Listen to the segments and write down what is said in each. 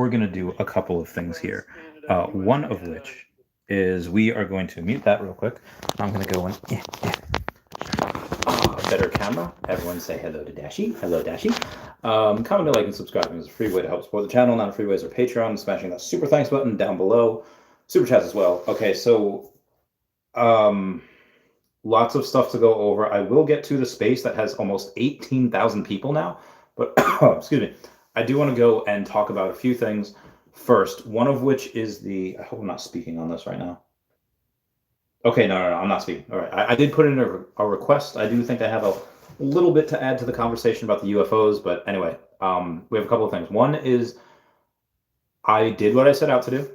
we're going to do a couple of things here. One of which is we are going to mute that real quick. I'm going to go in. Better camera. Everyone say hello to Dashi. Hello, Dashi. Comment, like, and subscribing is a free way to help support the channel. Not a free way is our Patreon. Smashing that super thanks button down below. Super chats as well. Okay, so lots of stuff to go over. I will get to the space that has almost 18,000 people now, but excuse me. I do want to go and talk about a few things first. One of which is I hope I'm not speaking on this right now. Okay, no, I'm not speaking. All right, I did put in a request. I do think I have a little bit to add to the conversation about the UFOs, but anyway, we have a couple of things. One is I did what I set out to do.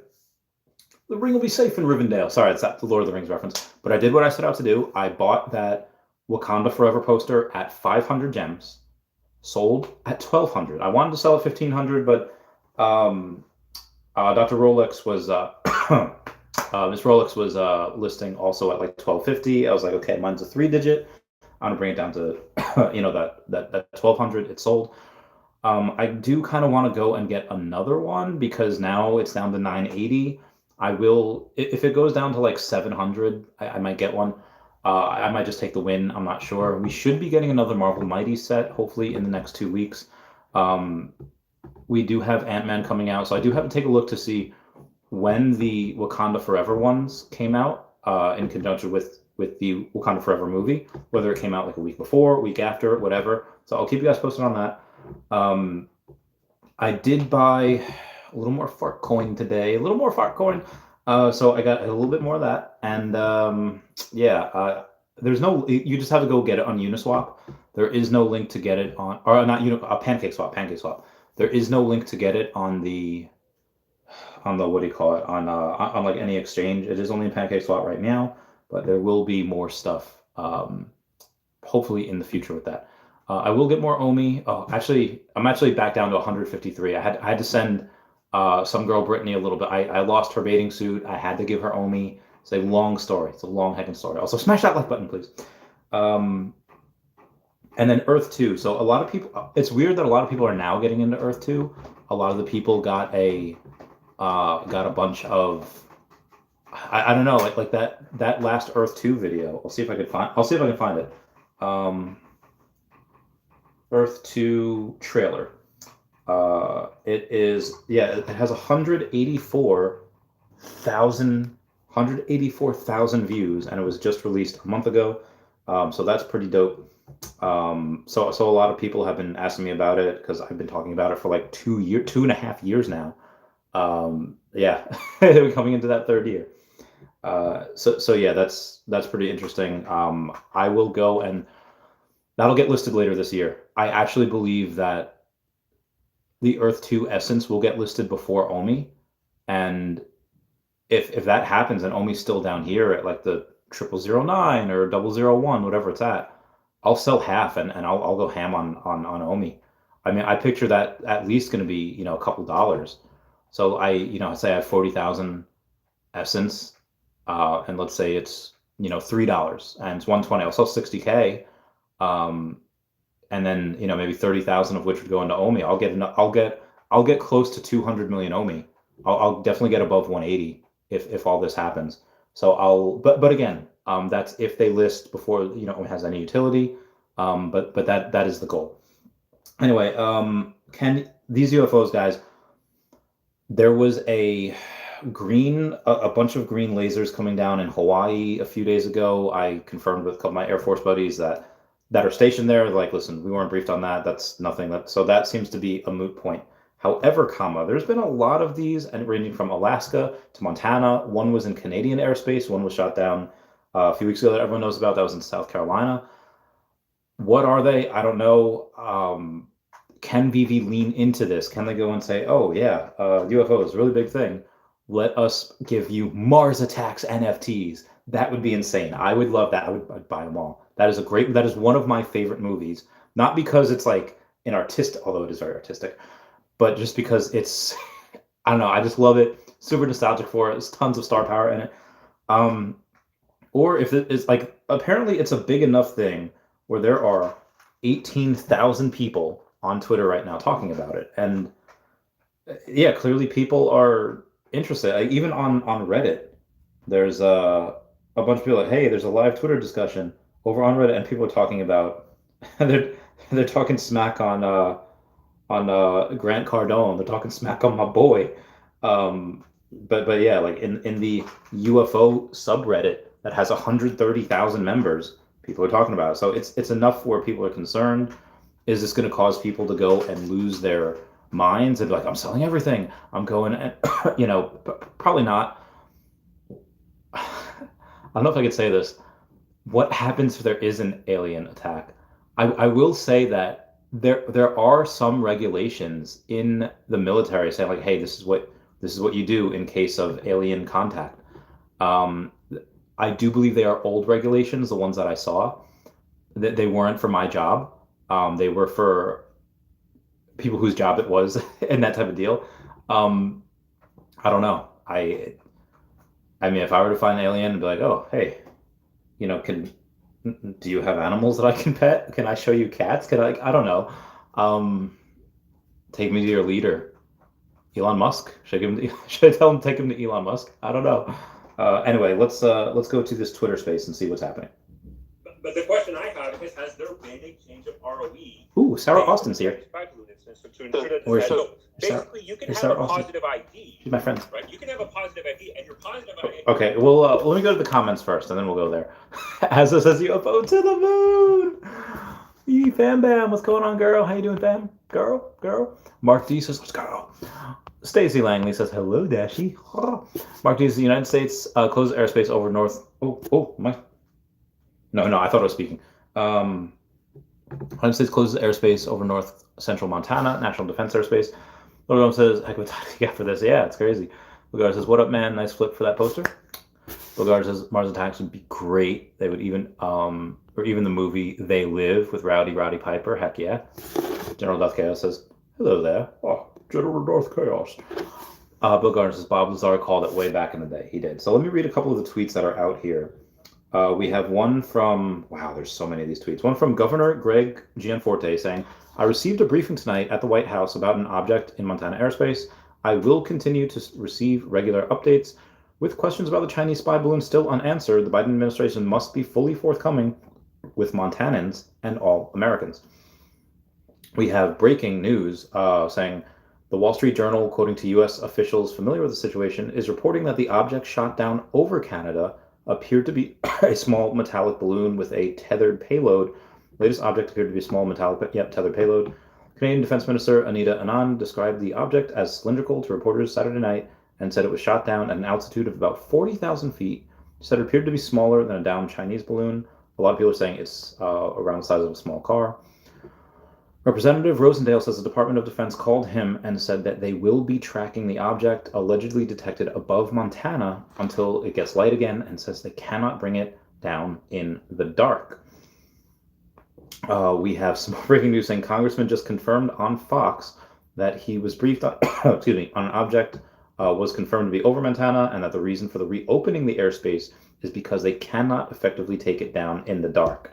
The ring will be safe in Rivendell. Sorry, it's the Lord of the Rings reference. But I did what I set out to do. I bought that Wakanda Forever poster at 500 gems, sold at 1,200. I wanted to sell at 1,500, but Dr. Rolex was Miss Rolex was listing also at like 1,250. I was like, okay, mine's a 3-digit. I'm gonna bring it down to that 1,200. It sold. I do kind of want to go and get another one because now it's down to 980. I will, if it goes down to like 700, I might get one. I might just take the win. I'm not sure. We should be getting another Marvel Mighty set, hopefully in the next 2 weeks. We do have Ant-Man coming out, so I do have to take a look to see when the Wakanda Forever ones came out in conjunction with the Wakanda Forever movie, whether it came out like a week before, week after, whatever. So I'll keep you guys posted on that. I did buy a little more fart coin today, so I got a little bit more of that, and there's no, you just have to go get it on Uniswap. There is no link to get it on, or not Pancake Swap. There is no link to get it on the what do you call it, on like any exchange. It is only in Pancake Swap right now, but there will be more stuff hopefully in the future with that. I will get more Omi. Oh, actually, I'm actually back down to 153. I had to send some girl Brittany a little bit. I lost her bathing suit. I had to give her Omi. It's a long story. It's a long heckin' story. Also, smash that like button, please. And then Earth 2. So a lot of people, it's weird that a lot of people are now getting into Earth 2. A lot of the people got a bunch of, I don't know, like that last Earth 2 video. I'll see if I can find it. Earth 2 trailer. It has 184,000 views, and it was just released a month ago. So that's pretty dope. So a lot of people have been asking me about it because I've been talking about it for like 2.5 years now. We're coming into that 3rd year. So yeah, that's pretty interesting. I will go, and that'll get listed later this year. I actually believe that the Earth 2 Essence will get listed before Omi, and if that happens and Omi's still down here at like the 0009 or 001, whatever it's at, I'll sell half and I'll go ham on Omi. I mean, I picture that at least going to be a couple dollars. So say I have 40,000 Essence, and let's say it's $3 and it's 120. I'll sell 60K. And then maybe 30,000 of which would go into Omi. I'll get close to 200 million Omi. I'll definitely get above 180 if all this happens. So but again, that's if they list before Omi has any utility. But that is the goal. Anyway, can these UFOs, guys? There was a bunch of green lasers coming down in Hawaii a few days ago. I confirmed with a couple of my Air Force buddies that are stationed there. Like, listen, we weren't briefed on that. That's nothing. So that seems to be a moot point. However, there's been a lot of these, and ranging from Alaska to Montana. One was in Canadian airspace. One was shot down a few weeks ago that everyone knows about. That was in South Carolina. What are they? I don't know. Can Veve lean into this? Can they go and say, oh yeah, UFO is a really big thing. Let us give you Mars Attacks NFTs. That would be insane. I would love that. I'd buy them all. That is one of my favorite movies. Not because it's like an artistic, although it is very artistic, but just because it's, I don't know, I just love it. Super nostalgic for it. There's tons of star power in it. Or if it is like, apparently it's a big enough thing where there are 18,000 people on Twitter right now talking about it. And Yeah, clearly people are interested. Like, even on Reddit, there's a bunch of people like, hey, there's a live Twitter discussion over on Reddit, and people are talking about they're they're talking smack on Grant Cardone. They're talking smack on my boy. But yeah, like in the UFO subreddit that has 130,000 members, people are talking about it. So it's enough where people are concerned. Is this going to cause people to go and lose their minds and be like, I'm selling everything. I'm going and probably not. I don't know if I could say this. What happens if there is an alien attack? I will say that there are some regulations in the military saying like, hey, this is what you do in case of alien contact. Um, I do believe they are old regulations, the ones that I saw. That they weren't for my job. They were for people whose job it was and that type of deal. Um, I don't know. I mean, if I were to find an alien and be like, oh, hey, can do you have animals that I can pet? Can I show you cats? Can I don't know. Um, Take me to your leader, Elon Musk. Should I tell him to take him to Elon Musk? I don't know. Anyway, let's go to this Twitter space and see what's happening. But the question I have is, has there been a change of ROE? Ooh, Sarah Austin's here. Basically, you can have a positive ID. She's my friend. Right? You can have a positive ID, and your positive ID. Okay, well, let me go to the comments first, and then we'll go there. As it says, UFO to the moon. Yee, Fam Bam, what's going on, girl? How you doing, fam? Girl. Mark D says, let's go. Stacy Langley says, hello, Dashi. Mark D says, the United States closes airspace over North. My. No, I thought I was speaking. United States closes airspace over North Central Montana, National Defense Airspace. Logan says, heck of a time to get for this. Yeah, it's crazy. Lugard says, what up, man? Nice flip for that poster. Lugard says, Mars Attacks would be great. They would even, or even the movie They Live with Roddy Piper. Heck yeah. General Death Chaos says, hello there. Oh, General Death Chaos. Bill Gardner says, Bob Lazar called it way back in the day. He did. So let me read a couple of the tweets that are out here. We have one from, wow, there's so many of these tweets. One from Governor Greg Gianforte saying, I received a briefing tonight at the White House about an object in Montana airspace. I will continue to receive regular updates. With questions about the Chinese spy balloon still unanswered, the Biden administration must be fully forthcoming with Montanans and all Americans. We have breaking news saying, the Wall Street Journal, quoting to U.S. officials familiar with the situation, is reporting that the object shot down over Canada appeared to be a small metallic balloon with a tethered payload. Latest object appeared to be a small metallic, tethered payload. Canadian Defense Minister Anita Anand described the object as cylindrical to reporters Saturday night and said it was shot down at an altitude of about 40,000 feet. She said it appeared to be smaller than a downed Chinese balloon. A lot of people are saying it's around the size of a small car. Representative Rosendale says the Department of Defense called him and said that they will be tracking the object allegedly detected above Montana until it gets light again, and says they cannot bring it down in the dark. We have some breaking news saying Congressman just confirmed on Fox that he was briefed on, on an object was confirmed to be over Montana, and that the reason for the reopening the airspace is because they cannot effectively take it down in the dark.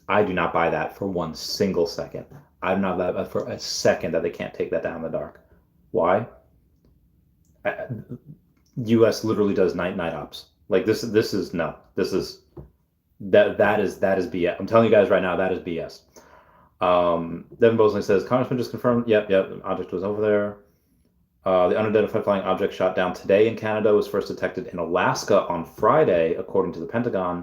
I do not buy that for one single second. I'm not buy that for a second that they can't take that down in the dark. Why? U.S. literally does night ops. Like this is BS. I'm telling you guys right now, that is BS. Devin Bosley says, Congressman just confirmed. Yep, the object was over there. The unidentified flying object shot down today in Canada was first detected in Alaska on Friday, according to the Pentagon.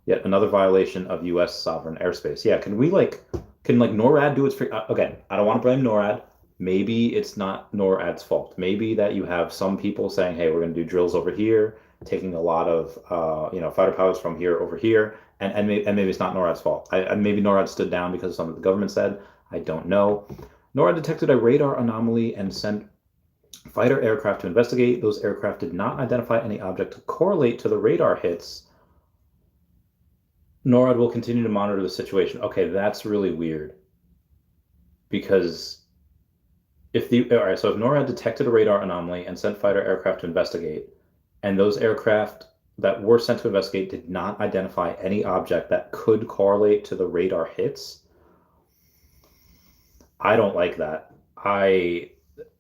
Yet another violation of U.S. sovereign airspace. Yeah, can NORAD do its free? Again, I don't want to blame NORAD. Maybe it's not NORAD's fault. Maybe that you have some people saying, hey, we're going to do drills over here, taking a lot of fighter pilots from here over here, and maybe it's not NORAD's fault. Maybe NORAD stood down because of something the government said. I don't know. NORAD detected a radar anomaly and sent fighter aircraft to investigate. Those aircraft did not identify any object to correlate to the radar hits. NORAD will continue to monitor the situation. Okay, that's really weird. Because if NORAD detected a radar anomaly and sent fighter aircraft to investigate, and those aircraft that were sent to investigate did not identify any object that could correlate to the radar hits, I don't like that.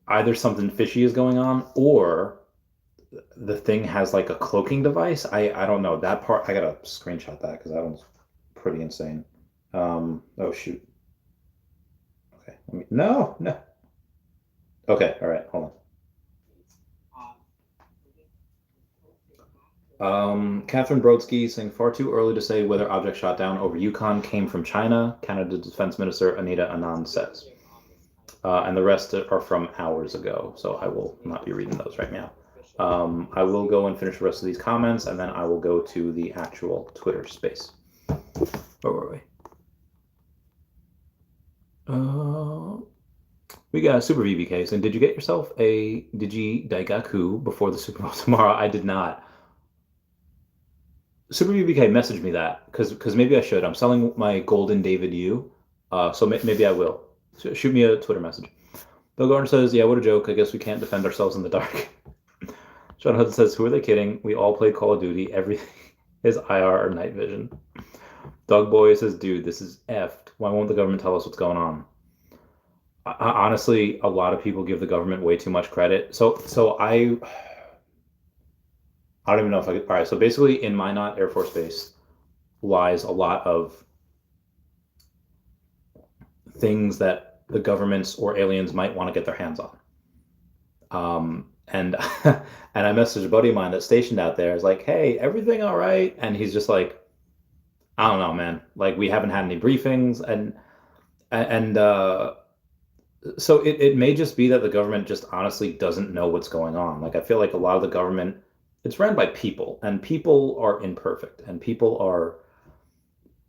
either something fishy is going on, or the thing has like a cloaking device. I don't know that part. I gotta screenshot that because that one's pretty insane. Oh shoot. Okay. No. Okay. All right. Hold on. Catherine Brodsky saying far too early to say whether object shot down over Yukon came from China. Canada Defense Minister Anita Anand says, and the rest are from hours ago. So I will not be reading those right now. I will go and finish the rest of these comments, and then I will go to the actual Twitter space. Where were we? We got Super VBK saying, did you get yourself a Digi Daigaku before the Super Bowl tomorrow? I did not. Super VBK messaged me that because maybe I should. I'm selling my Golden David U, so maybe I will. Shoot me a Twitter message. Bill Gardner says, yeah, what a joke. I guess we can't defend ourselves in the dark. John Hudson says, who are they kidding? We all played Call of Duty. Everything is IR or night vision. Doug Boy says, dude, this is effed. Why won't the government tell us what's going on? Honestly, a lot of people give the government way too much credit. So I don't even know if I could. All right, so basically in Minot Air Force Base lies a lot of things that the governments or aliens might want to get their hands on. And I messaged a buddy of mine that's stationed out there. I was like, hey, everything all right? And he's just like, I don't know, man. Like, we haven't had any briefings. So it may just be that the government just honestly doesn't know what's going on. Like, I feel like a lot of the government, it's run by people, and people are imperfect, and people are,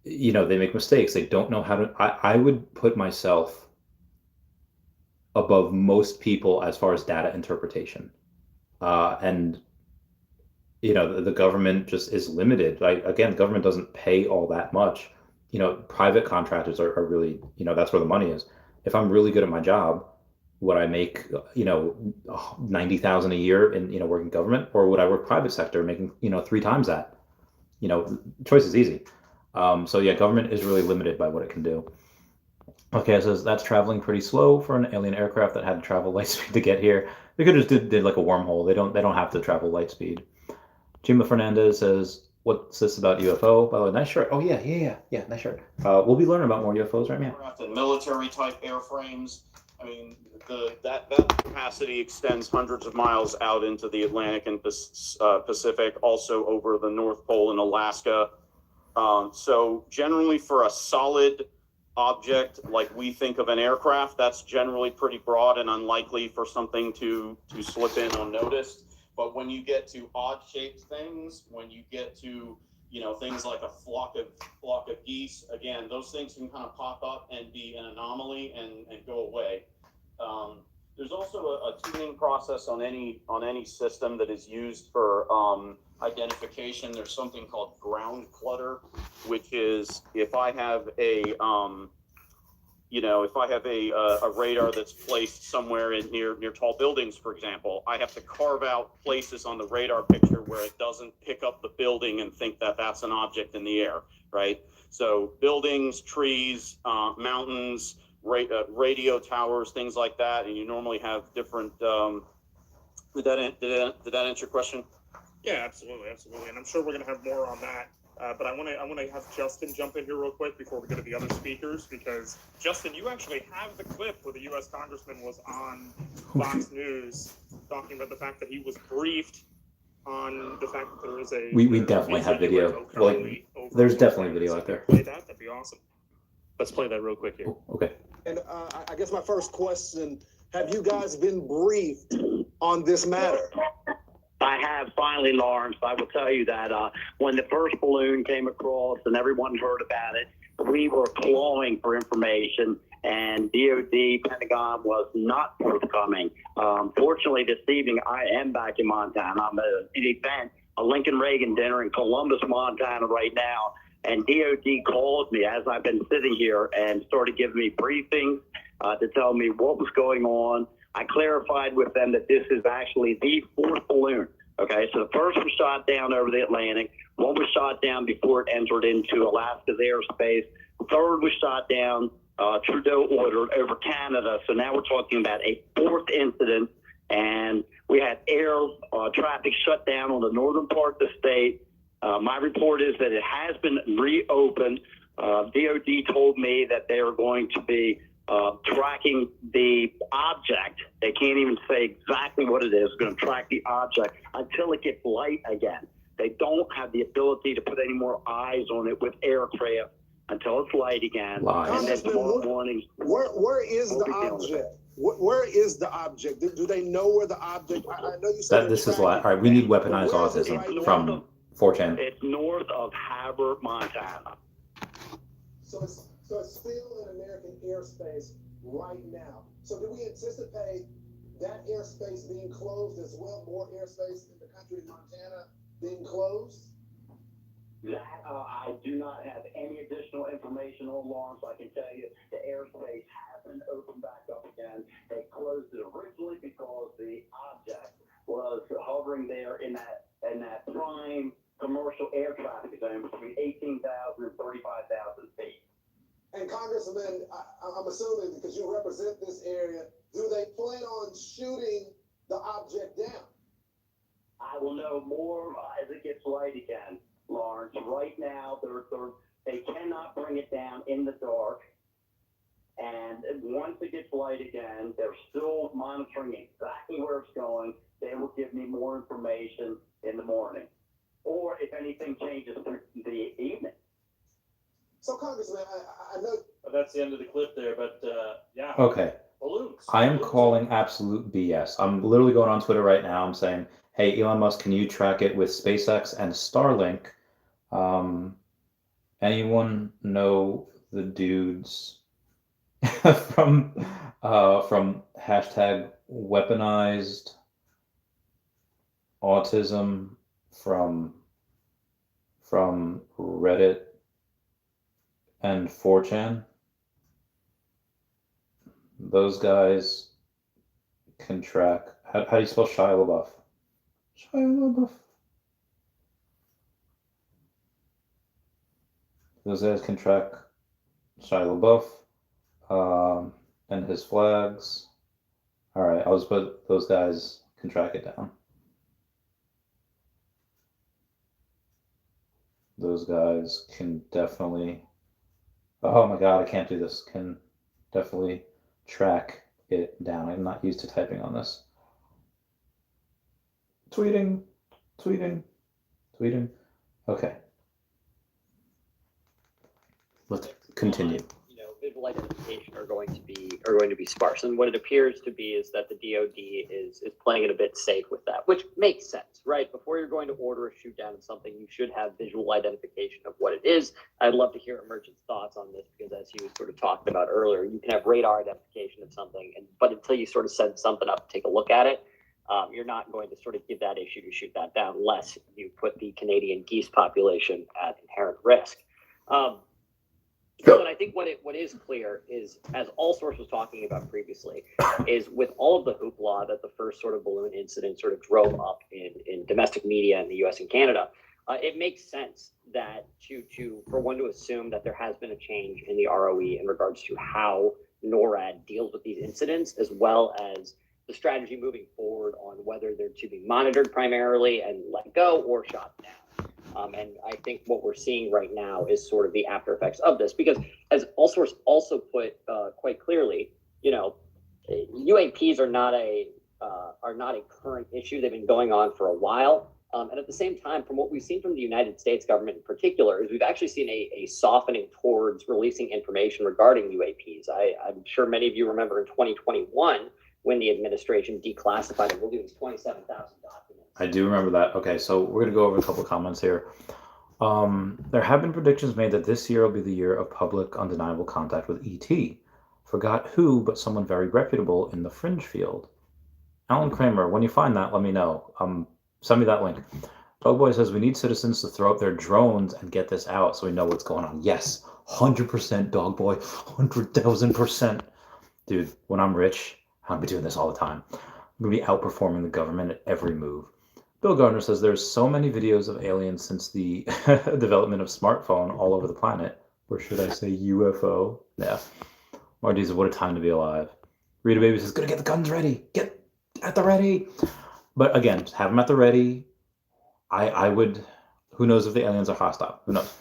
they make mistakes. They don't know how to. I would put myself above most people as far as data interpretation. And the government just is limited. Like, again, the government doesn't pay all that much. Private contractors are really, that's where the money is. If I'm really good at my job, would I make 90,000 a year in working government, or would I work private sector making 3 times that? Choice is easy. So yeah, government is really limited by what it can do. Okay, it says that's traveling pretty slow for an alien aircraft that had to travel light speed to get here. They could have just did like a wormhole. They don't have to travel light speed. Jima Fernandez says, what's this about UFO? By the way, nice shirt. Oh yeah, nice shirt. We'll be learning about more UFOs right now. And military type airframes. I mean, that capacity extends hundreds of miles out into the Atlantic and Pacific, also over the North Pole in Alaska. So generally for a solid object like we think of an aircraft, that's generally pretty broad and unlikely for something to slip in unnoticed. But when you get to odd shaped things, when you get to things like a flock of geese, again, those things can kind of pop up and be an anomaly and go away. There's also a tuning process on any system that is used for identification. There's something called ground clutter, which is if I have a radar that's placed somewhere near tall buildings, for example, I have to carve out places on the radar picture where it doesn't pick up the building and think that that's an object in the air, right? So buildings, trees, mountains, radio towers, things like that, and you normally have different. Did that answer your question? Yeah, absolutely, and I'm sure we're going to have more on that. But I want to have Justin jump in here real quick before we go to the other speakers, because Justin, you actually have the clip where the U.S. Congressman was on Fox News talking about the fact that he was briefed on the fact that there is a. We definitely have video. There's definitely video out there. Play that. That'd be awesome. Let's play that real quick here. Oh, okay. And I guess my first question: have you guys been briefed on this matter? I have finally, Lawrence. I will tell you that when the first balloon came across and everyone heard about it, we were clawing for information, and DOD, Pentagon was not forthcoming. Fortunately, this evening, I am back in Montana. I'm at an event, a Lincoln Reagan dinner in Columbus, Montana right now, and DOD called me as I've been sitting here and started giving me briefings to tell me what was going on. I clarified with them that this is actually the 4th balloon. Okay, so the first was shot down over the Atlantic. One was shot down before it entered into Alaska's airspace. The third was shot down Trudeau ordered over Canada. So now we're talking about a fourth incident, and we had air traffic shut down on the northern part of the state. My report is that it has been reopened. DOD told me that they are going to be tracking the object. They can't even say exactly what it is. Going to track the object until it gets light again. They don't have the ability to put any more eyes on it with aircraft until it's light again. Lies. And then tomorrow morning. Where is We'll the be dealing with object? Where is the object? Do they know where the object? I know you said That this is all right. We need weaponized Where is it autism right from now? 4chan. It's north of Havre, Montana. So it's still in American airspace right now. So do we anticipate that airspace being closed as well? More airspace in the country of Montana being closed? That I do not have any additional information on, Lawrence. I can tell you the airspace hasn't opened back up again. They closed it originally because the object was hovering there in that prime commercial air traffic zone between 18,000 and 35,000 feet. And Congressman, I'm assuming because you represent this area, do they plan on shooting the object down? I will know more as it gets light again, Lawrence. Right now, they cannot bring it down in the dark. And once it gets light again, they're still monitoring exactly where it's going. They will give me more information in the morning, or if anything changes through the evening. So, Congressman, I know. That's the end of the clip there, but yeah. Okay. Balloons. I am Balloons. calling absolute BS. I'm literally going on Twitter right now. I'm saying, hey, Elon Musk, can you track it with SpaceX and Starlink? Anyone know the dudes from hashtag weaponized autism from Reddit and 4chan? Those guys can track. How do you spell Shia LaBeouf? Shia LaBeouf. Those guys can track Shia LaBeouf and his flags. All right, I'll just put those guys can track it down. Those guys can definitely. Oh my God, I can't do this. Can definitely track it down. I'm not used to typing on this. Tweeting. Okay. Let's continue. Visual identification are going to be sparse, and what it appears to be is that the DoD is playing it a bit safe with that, which makes sense, right? Before you're going to order a shoot down of something, you should have visual identification of what it is. I'd love to hear Emergent's thoughts on this, because as he was sort of talking about earlier, you can have radar identification of something, but until you sort of set something up, take a look at it, you're not going to sort of give that issue to shoot that down unless you put the Canadian geese population at inherent risk. But I think what is clear is, as Allsource was talking about previously, is with all of the hoopla that the first sort of balloon incident sort of drove up in domestic media in the U.S. and Canada, it makes sense that for one to assume that there has been a change in the ROE in regards to how NORAD deals with these incidents, as well as the strategy moving forward on whether they're to be monitored primarily and let go or shot down. And I think what we're seeing right now is sort of the after effects of this, because as Allsource also put quite clearly, UAPs are not a current issue. They've been going on for a while. And at the same time, from what we've seen from the United States government in particular, is we've actually seen a softening towards releasing information regarding UAPs. I'm sure many of you remember in 2021 when the administration declassified, I believe it was 27,000 documents. I do remember that. Okay, so we're going to go over a couple of comments here. There have been predictions made that this year will be the year of public undeniable contact with ET. Forgot who, but someone very reputable in the fringe field. Alan Kramer, when you find that, let me know. Send me that link. Dogboy says we need citizens to throw up their drones and get this out so we know what's going on. Yes, 100% Dogboy, 100,000%. Dude, when I'm rich, I'll be doing this all the time. I'm going to be outperforming the government at every move. Bill Gardner says there's so many videos of aliens since the development of smartphone all over the planet. Or should I say UFO? Yeah. Marty says, what a time to be alive. Rita Baby says, gotta get the guns ready. Get at the ready. But again, just have them at the ready. I would, who knows if the aliens are hostile? Who knows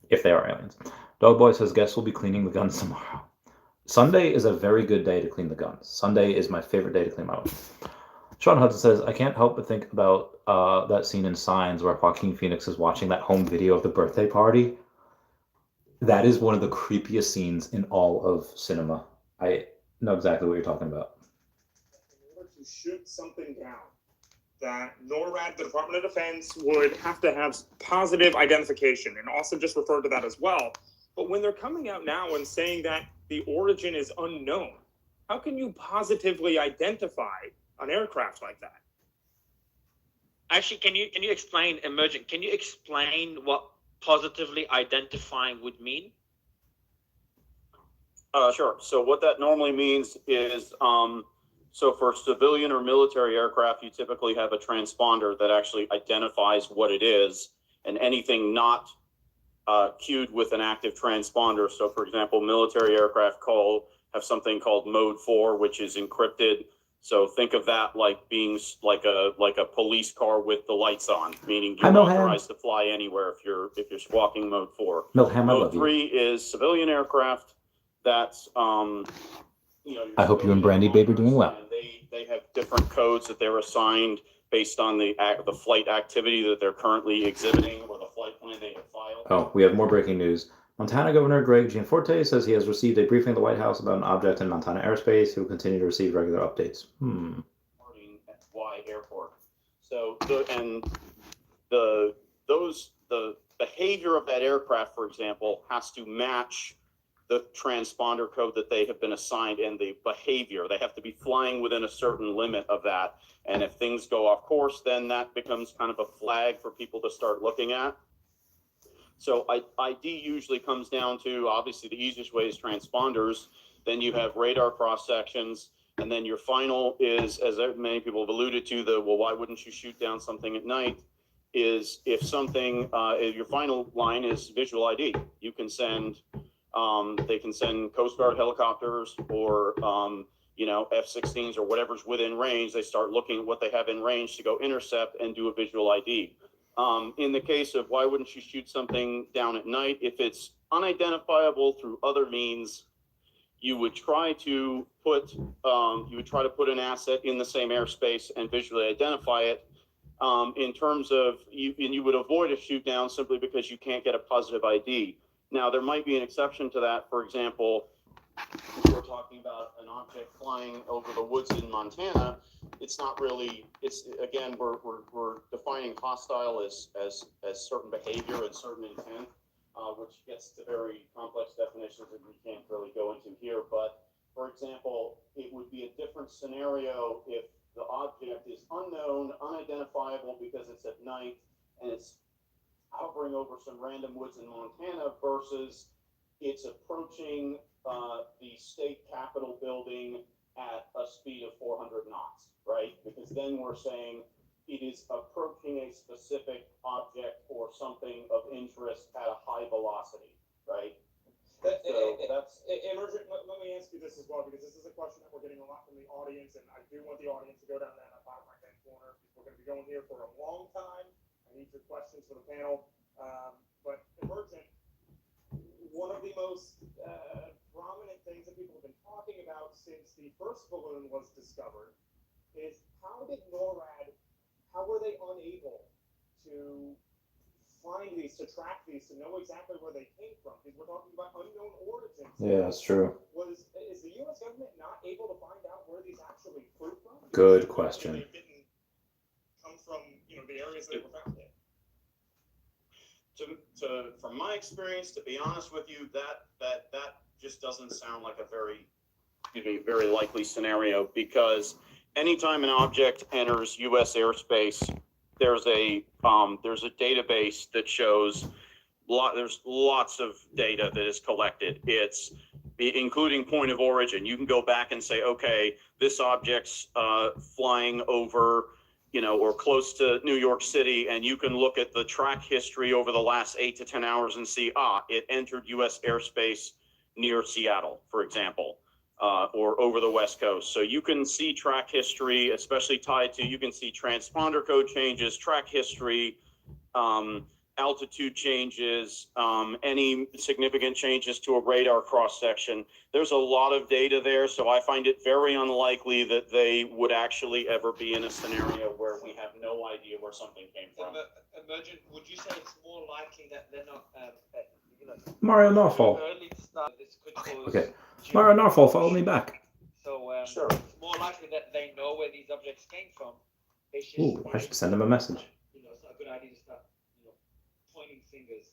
if they are aliens? Dog Boy says, guess we'll be cleaning the guns tomorrow. Sunday is a very good day to clean the guns. Sunday is my favorite day to clean my own. Sean Hudson says, I can't help but think about that scene in Signs where Joaquin Phoenix is watching that home video of the birthday party. That is one of the creepiest scenes in all of cinema. I know exactly what you're talking about. In order to shoot something down, that NORAD, the Department of Defense, would have to have positive identification, and Austin just referred to that as well. But when they're coming out now and saying that the origin is unknown, how can you positively identify an aircraft like that? Actually, can you explain, Emergent? Can you explain what positively identifying would mean? Sure. So what that normally means is, so for civilian or military aircraft, you typically have a transponder that actually identifies what it is, and anything not queued with an active transponder. So for example, military aircraft have something called mode 4, which is encrypted. So think of that like being like a police car with the lights on, meaning you're authorized to fly anywhere if you're squawking mode 4. Milham, mode 3 is civilian aircraft. That's I hope you and Brandy Babe are doing well. They have different codes that they're assigned based on the flight activity that they're currently exhibiting or the flight plan they have filed. Oh, we have more breaking news. Montana Governor Greg Gianforte says he has received a briefing at the White House about an object in Montana airspace. He will continue to receive regular updates. At Y Airport. So the behavior of that aircraft, for example, has to match the transponder code that they have been assigned, and the behavior. They have to be flying within a certain limit of that. And if things go off course, then that becomes kind of a flag for people to start looking at. So ID usually comes down to, obviously the easiest way is transponders. Then you have radar cross sections. And then your final is, as many people have alluded to, well, why wouldn't you shoot down something at night? Is if something, your final line is visual ID. You can send, they can send Coast Guard helicopters or, F-16s or whatever's within range. They start looking at what they have in range to go intercept and do a visual ID. In the case of why wouldn't you shoot something down at night, if it's unidentifiable through other means, you would try to put an asset in the same airspace and visually identify it. In terms of you would avoid a shoot down simply because you can't get a positive ID. Now there might be an exception to that. For example, if we're talking about an object flying over the woods in Montana, it's not really. It's again we're defining hostile as certain behavior and certain intent, which gets to very complex definitions that we can't really go into here. But for example, it would be a different scenario if the object is unknown, unidentifiable because it's at night and it's hovering over some random woods in Montana versus it's approaching the state capitol building at a speed of 400 knots, right? Because then we're saying it is approaching a specific object or something of interest at a high velocity, right? That's Emergent. Let me ask you this as well, because this is a question that we're getting a lot from the audience, and I do want the audience to go down that bottom right-hand corner because we're going to be going here for a long time. I need your questions for the panel. But Emergent, one of the most prominent things that people have been talking about since the first balloon was discovered is how were they unable to find these, to track these, to know exactly where they came from? Because we're talking about unknown origins. Yeah, that's true. Is the U.S. government not able to find out where these actually flew from? Good question. They didn't come from, the areas they were found in. From my experience, to be honest with you, that just doesn't sound like a very likely scenario, because anytime an object enters U.S. airspace, there's a database that shows there's lots of data that is collected. It's including point of origin. You can go back and say, okay, this object's flying over, or close to New York City, and you can look at the track history over the last 8 to 10 hours and see, it entered U.S. airspace near Seattle, for example. or over the West Coast. So you can see track history, especially tied to, you can see transponder code changes, track history, altitude changes, any significant changes to a radar cross section. There's a lot of data there, so I find it very unlikely that they would actually ever be in a scenario where we have no idea where something came from. Emergent, would you say it's more likely that they're not, Mario Norfall. early to start? This could cause Okay. Mario Norfall, follow me back. So Sure. it's more likely that they know where these objects came from. It's just, Ooh, I should send him a message. it's not a good idea to start, pointing fingers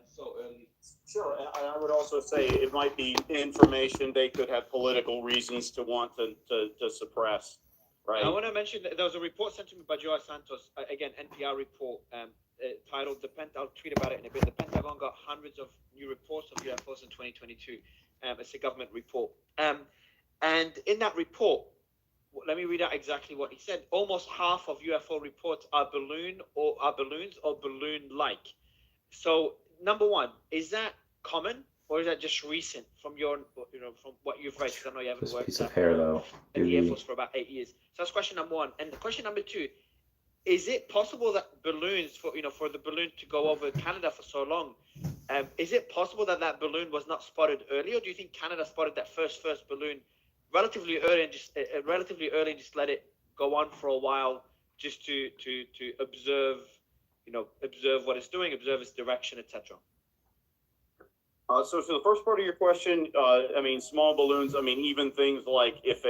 so early. Sure, and I would also say it might be information they could have political reasons to want to suppress, right? I want to mention that there was a report sent to me by Joao Santos, again, NPR report, titled I'll tweet about it in a bit. The Pentagon got hundreds of new reports of UFOs in 2022. It's a government report. And in that report, let me read out exactly what he said. Almost half of UFO reports are balloons or balloon-like. So, number one, is that common or is that just recent from your, from what you've read? Because I know you haven't This worked piece of hair, though. in the Air Force for about 8 years. So that's question number one. And the question number two, is it possible that balloons, for the balloon to go over Canada for so long, is it possible that that balloon was not spotted early, or do you think Canada spotted that first balloon relatively early and just let it go on for a while, just to observe, observe what it's doing, observe its direction, etc.? So the first part of your question, small balloons, even things like if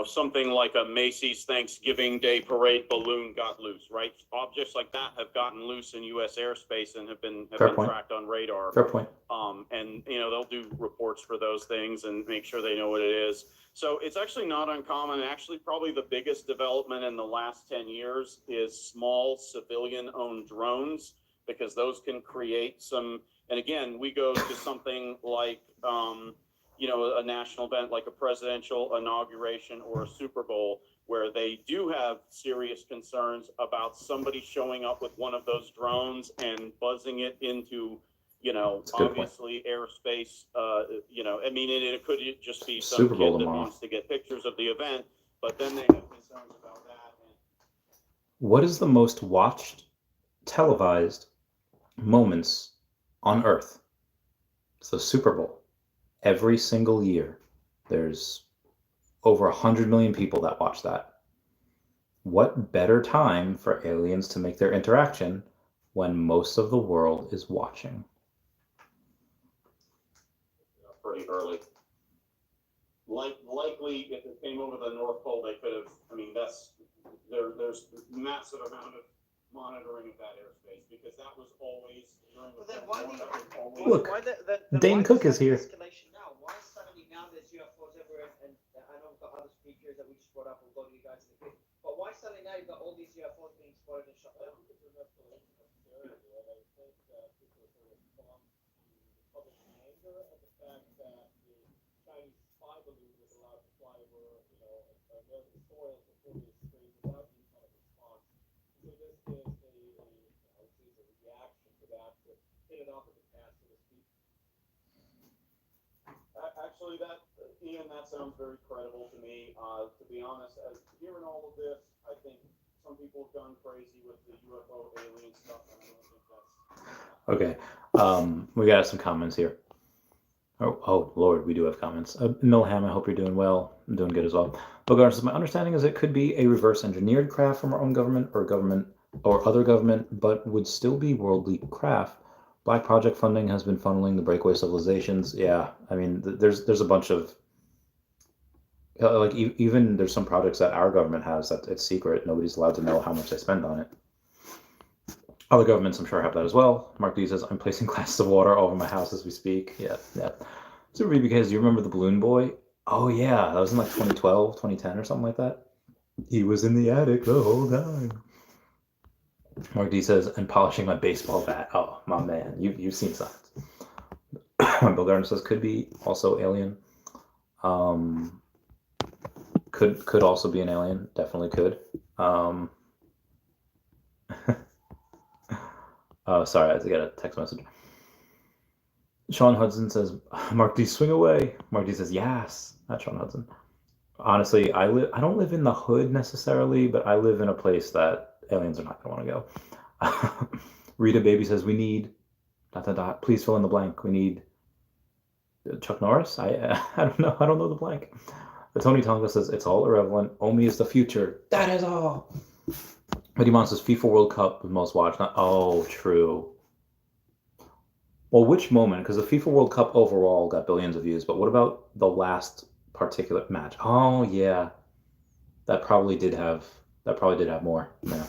something like a Macy's Thanksgiving Day parade balloon got loose, right? Objects like that have gotten loose in U.S. airspace and have been tracked on radar. Fair point. And they'll do reports for those things and make sure they know what it is. So it's actually not uncommon. Actually, probably the biggest development in the last 10 years is small civilian-owned drones, because those can create some. And again, we go to something like a national event like a presidential inauguration or a Super Bowl, where they do have serious concerns about somebody showing up with one of those drones and buzzing it into, obviously airspace. It could just be some Super Bowl kid that tomorrow. wants to get pictures of the event, but then they have concerns about that. What is the most watched televised moments on Earth? So Super Bowl. Every single year, there's over 100 million people that watch that. What better time for aliens to make their interaction when most of the world is watching? Pretty early. Likely, if it came over the North Pole, they could have. There's massive amount of monitoring of that airspace, because that was always during the. Look, Dane Cook is here. Now? Why suddenly now there's UFOs everywhere? And I know we've got other speakers that we just brought up. We'll go to you guys in a bit. But why suddenly now you've got all these UFOs being spotted and shot down? Actually, that sounds very credible to me. To be honest, hearing all of this, I think some people have gone crazy with the UFO alien stuff, and I don't think that's. Okay, we got some comments here. Oh Lord, we do have comments. Milham, I hope you're doing well. I'm doing good as well. Regardless, my understanding is it could be a reverse engineered craft from our own government or other government, but would still be worldly craft. Black project funding has been funneling the breakaway civilizations. Yeah, there's a bunch of even there's some projects that our government has that it's secret. Nobody's allowed to know how much they spend on it. Other governments, I'm sure, have that as well. Mark D says, I'm placing glasses of water all over my house as we speak. Yeah. Super because you remember the balloon boy? Oh yeah, that was in like 2012, 2010 or something like that. He was in the attic the whole time. Mark D says, and polishing my baseball bat. Oh, my man, you've seen signs. Bill Gardner says, could be also alien. Could also be an alien. Definitely could. Sorry, I had to get a text message. Sean Hudson says, Mark D, swing away. Mark D says, yes. Not Sean Hudson. Honestly, I don't live in the hood necessarily, but I live in a place that aliens are not going to want to go. Rita Baby says, we need ... Please fill in the blank. We need Chuck Norris? I don't know. I don't know the blank. But Tony Tonga says, it's all irrelevant. Omi is the future. That is all. Eddie Mon says, FIFA World Cup was most watched. Oh, true. Well, which moment? Because the FIFA World Cup overall got billions of views, but what about the last particular match? Oh, yeah. That probably did have more. Yeah.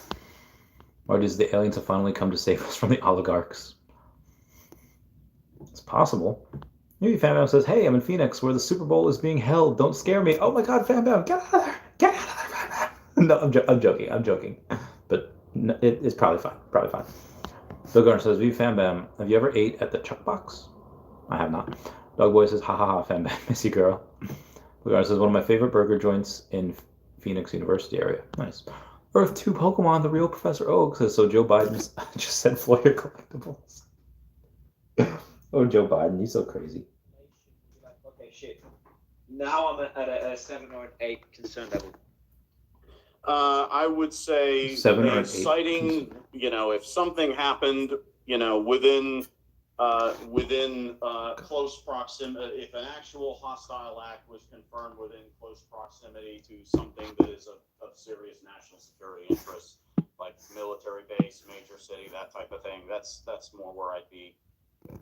Or does the aliens have finally come to save us from the oligarchs? It's possible. Maybe Fambam says, hey, I'm in Phoenix where the Super Bowl is being held. Don't scare me. Oh my God, Fambam, get out of there. Get out of there, Fambam. No, I'm joking. But no, it's probably fine. Bill Garner says, V Fambam, have you ever ate at the Chuck Box? I have not. Dog Boy says, ha ha ha, Fambam, miss you, girl. Bill Garner says, one of my favorite burger joints in Phoenix University area. Nice. Earth 2 Pokemon, the real Professor Oak says, so Joe Biden just said Florida Collectibles. Oh, Joe Biden, he's so crazy. Okay, shit. Now I'm at a 7 or an 8 concern level. I would say 7 or a 8. sighting, if something happened, within close proximity, if an actual hostile act was confirmed within close proximity to something that is of serious national security interest, like military base, major city, that type of thing, that's more where I'd be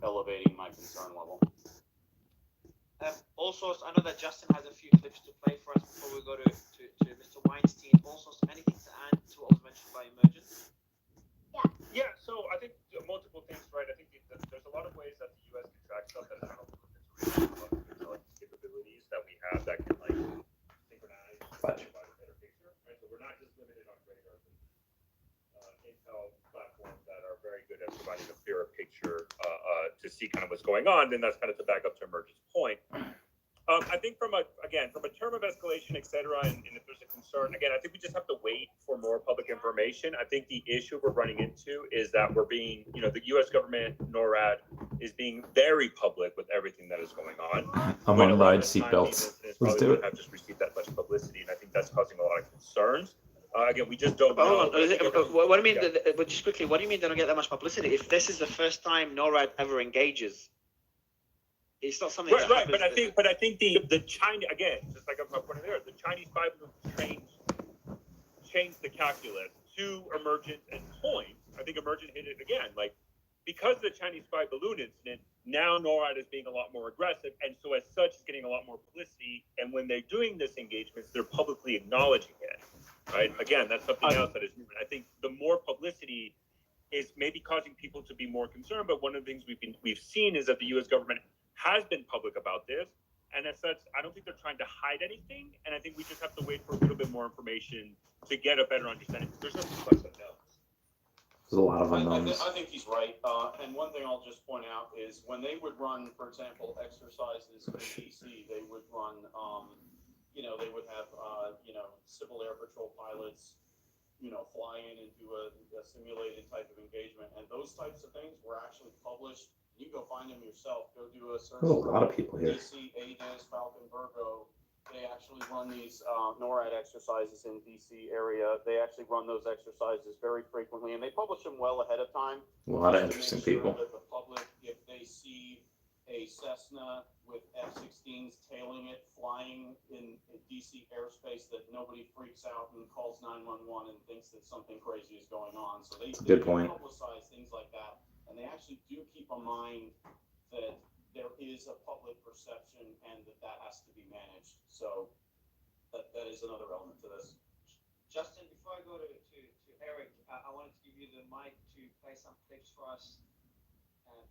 elevating my concern level. Also, I know that Justin has a few clips to play for us before we go to Mr. Weinstein. Also, anything to add to what was mentioned by Emergent? Yeah, so I think multiple things, right? I think there's a lot of ways that the U.S. can track stuff that is not capabilities that we have that can synchronize provide a better picture, right? So we're not just limited on radar intel platforms that are very good at providing a clearer picture to see kind of what's going on. Then that's kind of to back up to Emergent's point. I think from a term of escalation, et cetera, and if there's a concern, again, I think we just have to wait for more public information. I think the issue we're running into is that we're being, the U.S. government, NORAD, is being very public with everything that is going on. I'm on ride seatbelts. Let's do it. Have just received that much publicity, and I think that's causing a lot of concerns. Again, we just don't know. Hold on. What do you mean? But just quickly, what do you mean they don't get that much publicity? If this is the first time NORAD ever engages, it's not something right. But I think the China, again, just like I'm pointing there, the Chinese spy balloon changed the calculus to Emergent and Point. I think Emergent hit it again, because of the Chinese spy balloon incident. Now NORAD is being a lot more aggressive, and so as such, it's getting a lot more publicity. And when they're doing this engagements, they're publicly acknowledging it. Right? Again, that's something else that is moving. I think the more publicity is maybe causing people to be more concerned. But one of the things we've seen is that the U.S. government has been public about this, and as such, I don't think they're trying to hide anything. And I think we just have to wait for a little bit more information to get a better understanding. There's no complex unknowns. There's a lot of unknowns. I think he's right. And one thing I'll just point out is when they would run, for example, exercises in DC, they would run. They would have, Civil Air Patrol pilots, fly into a simulated type of engagement. And those types of things were actually published. You can go find them yourself. Go do a search. There's a lot of people here. DC, ADES, Falcon, Virgo. They actually run these NORAD exercises in DC area. They actually run those exercises very frequently, and they publish them well ahead of time. A lot of interesting people. That the public, if they see a Cessna with F-16s tailing it, flying in DC airspace, that nobody freaks out and calls 911 and thinks that something crazy is going on. So they publicize things like that, and they actually do keep in mind that there is a public perception and that has to be managed. So that is another element to this. Justin, before I go to Eric, I wanted to give you the mic to play some clips for us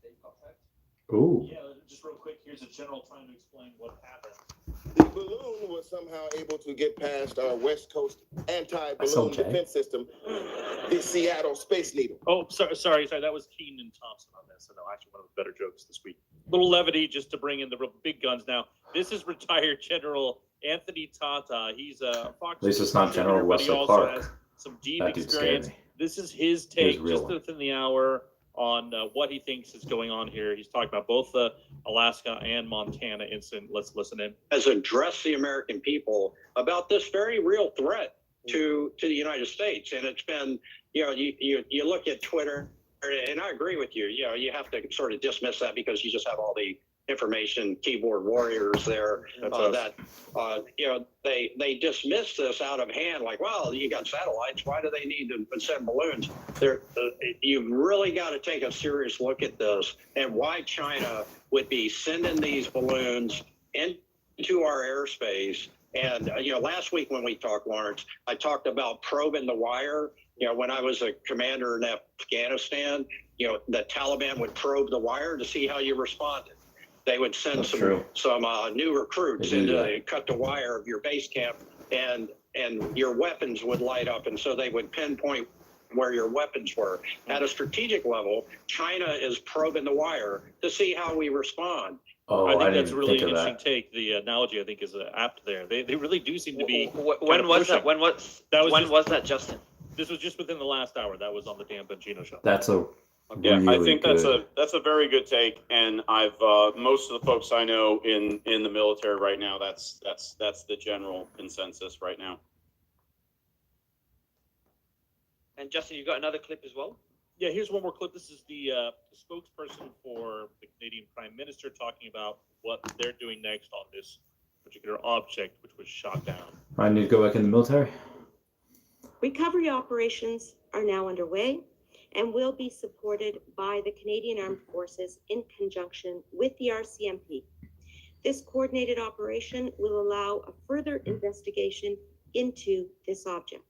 that you got prepped. Ooh. Yeah, just real quick, here's a general time to explain what happened. The balloon was somehow able to get past our West Coast anti-balloon defense system, the Seattle Space Needle. Oh, sorry. That was Keenan Thompson on this. So no, actually one of the better jokes this week. Little levity just to bring in the real big guns. Now, this is retired General Anthony Tata. He's a Fox. At least it's not General Wesley Clark. Has some deep experience. This is his take just within the hour on what he thinks is going on here. He's talking about both the Alaska and Montana incident. Let's listen in. Has addressed the American people about this very real threat to the United States. And it's been, you look at Twitter, and I agree with you, you have to sort of dismiss that because you just have all the information keyboard warriors there they dismiss this out of hand, like, well, you got satellites, why do they need to send balloons? You've really got to take a serious look at this and why China would be sending these balloons into our airspace. And last week when we talked, Lawrence, I talked about probing the wire. When I was a commander in Afghanistan, the Taliban would probe the wire to see how you responded. They would send some new recruits in to cut the wire of your base camp, and your weapons would light up, and so they would pinpoint where your weapons were. At a strategic level, China is probing the wire to see how we respond. I think that's really an interesting take. The analogy, I think, is apt there. They really do seem to be. When was that? When was that, Justin? This was just within the last hour. That was on the Dan Bongino show. That's a Yeah, I think that's a very good take, and I've most of the folks I know in the military right now, that's the general consensus right now. And Justin, you got another clip as well? Yeah, here's one more clip. This is the spokesperson for the Canadian Prime Minister talking about what they're doing next on this particular object, which was shot down. I need to go back in the military. Recovery operations are now underway and will be supported by the Canadian Armed Forces in conjunction with the RCMP. This coordinated operation will allow a further investigation into this object.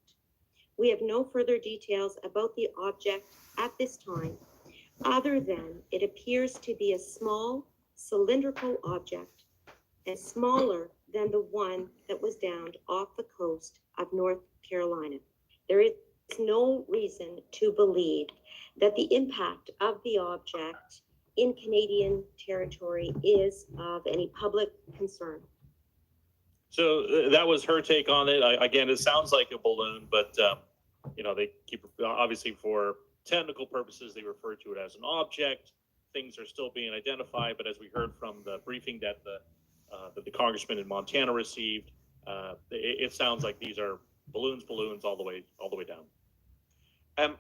We have no further details about the object at this time, other than it appears to be a small cylindrical object and smaller than the one that was downed off the coast of North Carolina. There is no reason to believe that the impact of the object in Canadian territory is of any public concern. So that was her take on it. Again, it sounds like a balloon, but they keep, obviously for technical purposes, they refer to it as an object. Things are still being identified, but as we heard from the briefing that the congressman in Montana received, it sounds like these are balloons all the way down.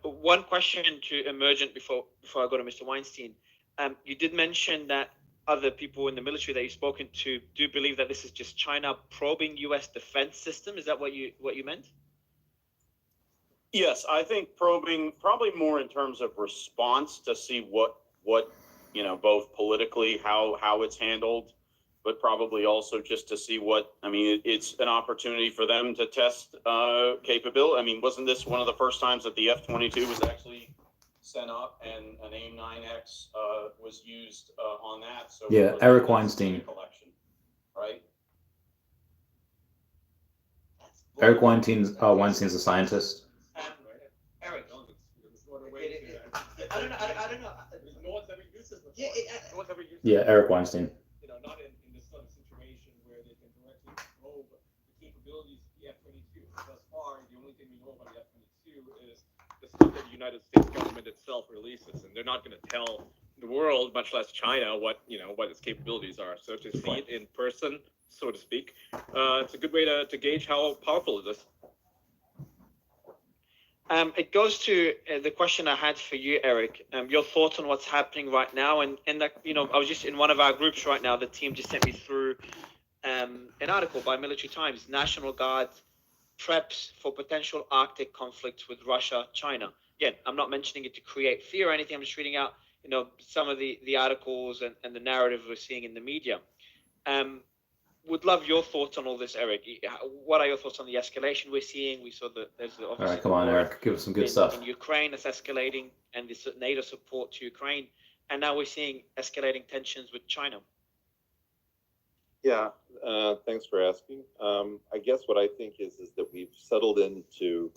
One question to Emergent before I go to Mr. Weinstein. You did mention that other people in the military that you've spoken to do believe that this is just China probing U.S. defense system. Is that what you meant? Yes, I think probing probably more in terms of response to see what both politically how it's handled, but probably also just to see it's an opportunity for them to test capability. I mean, wasn't this one of the first times that the F-22 was actually sent up and an AIM-9X was used on that? So yeah, Eric Weinstein. Collection, right? Eric Weinstein's a scientist. Eric, I don't know. Yeah, Eric Weinstein. Not in this sort of situation where they can directly probe the capabilities of the F-22. Thus far, the only thing we know about the F-22 is the stuff that the United States government itself releases, and they're not going to tell the world, much less China, what its capabilities are. So to see it in person, so to speak, it's a good way to gauge how powerful it is. It goes to the question I had for you, Eric. Your thoughts on what's happening right now, and that I was just in one of our groups right now. The team just sent me through an article by Military Times. National Guard preps for potential Arctic conflicts with Russia, China. Again, I'm not mentioning it to create fear or anything. I'm just reading out, some of the articles and the narrative we're seeing in the media. Would love your thoughts on all this, Eric. What are your thoughts on the escalation we're seeing? We saw that there's obviously. All right, come on, Eric. Give us some good stuff. In Ukraine, that's escalating, and this NATO support to Ukraine, and now we're seeing escalating tensions with China. Yeah, thanks for asking. I guess what I think is that we've settled into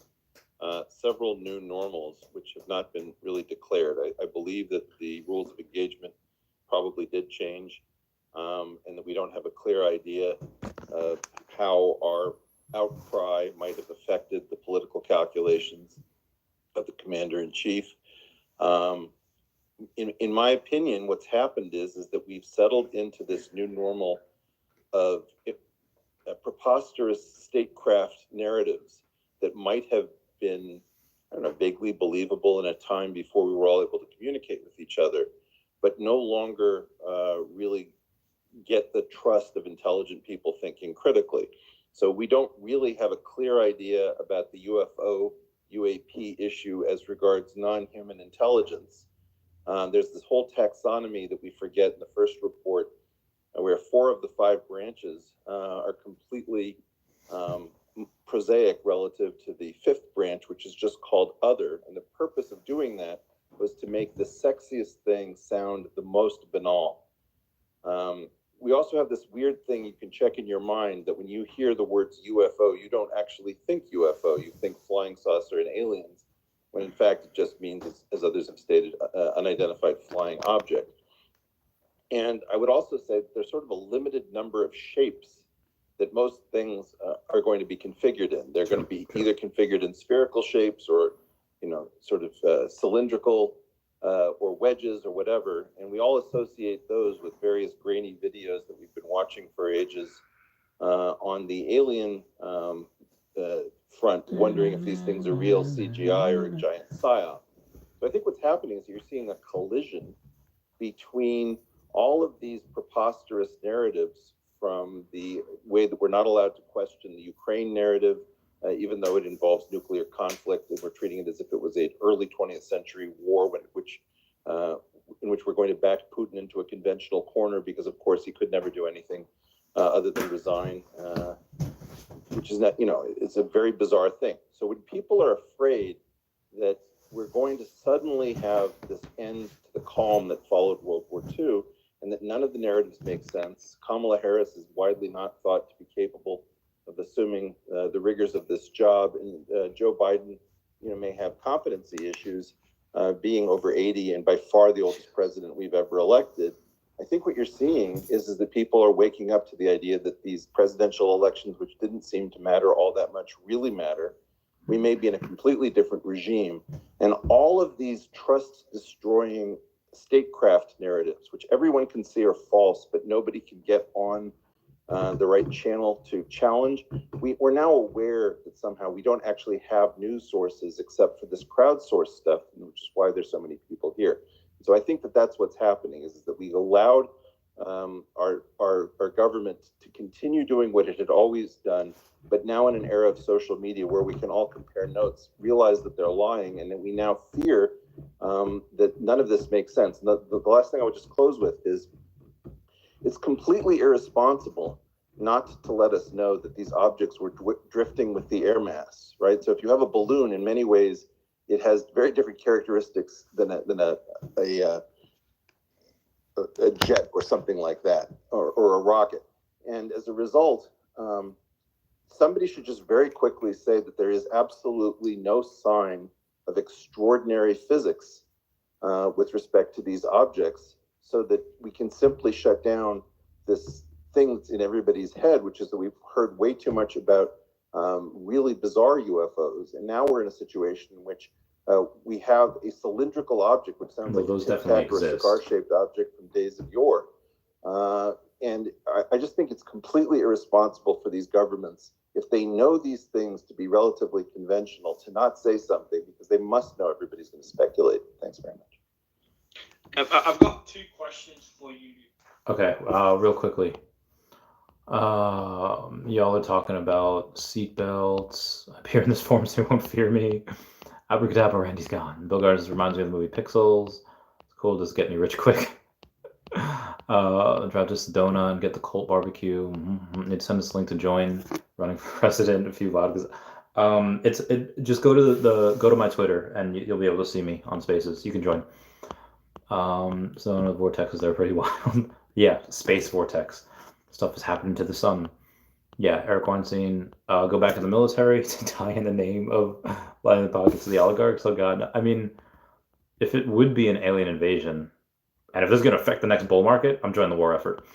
several new normals, which have not been really declared. I believe that the rules of engagement probably did change. And that we don't have a clear idea of how our outcry might have affected the political calculations of the commander-in-chief. in my opinion, what's happened is that we've settled into this new normal of preposterous statecraft narratives that might have been, I don't know, vaguely believable in a time before we were all able to communicate with each other, but no longer really get the trust of intelligent people thinking critically. So we don't really have a clear idea about the UFO UAP issue as regards non-human intelligence. There's this whole taxonomy that we forget in the first report, where 4 of the 5 branches are completely prosaic relative to the 5th branch, which is just called other. And the purpose of doing that was to make the sexiest thing sound the most banal. We also have this weird thing you can check in your mind, that when you hear the words UFO, you don't actually think UFO, you think flying saucer and aliens, when in fact it just means, as others have stated, unidentified flying object. And I would also say that there's sort of a limited number of shapes that most things are going to be configured in. They're going to be either configured in spherical shapes or, sort of cylindrical or wedges or whatever. And we all associate those with various grainy videos that we've been watching for ages on the alien front, wondering if these things are real CGI or a giant psyop. So I think what's happening is you're seeing a collision between all of these preposterous narratives, from the way that we're not allowed to question the Ukraine narrative, even though it involves nuclear conflict, and we're treating it as if it was an early 20th century war, in which we're going to back Putin into a conventional corner because, of course, he could never do anything other than resign, which is not, it's a very bizarre thing. So when people are afraid that we're going to suddenly have this end to the calm that followed World War II, and that none of the narratives make sense. Kamala Harris is widely not thought to be capable of assuming the rigors of this job, and Joe Biden, may have competency issues, being over 80 and by far the oldest president we've ever elected. I think what you're seeing is that people are waking up to the idea that these presidential elections, which didn't seem to matter all that much, really matter. We may be in a completely different regime, and all of these trust-destroying statecraft narratives, which everyone can see are false, but nobody can get on the right channel to challenge. We're now aware that somehow we don't actually have news sources except for this crowdsourced stuff, which is why there's so many people here. So I think that that's what's happening, is that we've allowed our government to continue doing what it had always done, but now in an era of social media where we can all compare notes, realize that they're lying, and that we now fear that none of this makes sense. And the last thing I would just close with is, it's completely irresponsible not to let us know that these objects were drifting with the air mass, right? So if you have a balloon, in many ways, it has very different characteristics than a jet or something like that, or a rocket. And as a result, somebody should just very quickly say that there is absolutely no sign of extraordinary physics with respect to these objects, so that we can simply shut down this thing that's in everybody's head, which is that we've heard way too much about really bizarre UFOs. And now we're in a situation in which we have a cylindrical object, which sounds like a Tic Tac or a cigar-shaped object from days of yore. And I just think it's completely irresponsible for these governments, if they know these things to be relatively conventional, to not say something, because they must know everybody's going to speculate. Thanks very much. I've got 2 questions for you. Okay, real quickly. Y'all are talking about seatbelts. I'm here in this forum, so you won't fear me. Abracadabra, Randy's gone. Bill Gardens reminds me of the movie Pixels. It's cool, just get me rich quick. Drive to Sedona and get the Colt barbecue. Need to send this link to join running for president. A few vodkas. Just go to go to my Twitter and you'll be able to see me on Spaces. You can join. So the vortex is there, pretty wild. Yeah, space vortex. Stuff is happening to the sun. Yeah, Eric Weinstein, go back to the military to die in the name of lining the pockets of the oligarchs. Oh God, I mean, if it would be an alien invasion, and if this is going to affect the next bull market, I'm joining the war effort.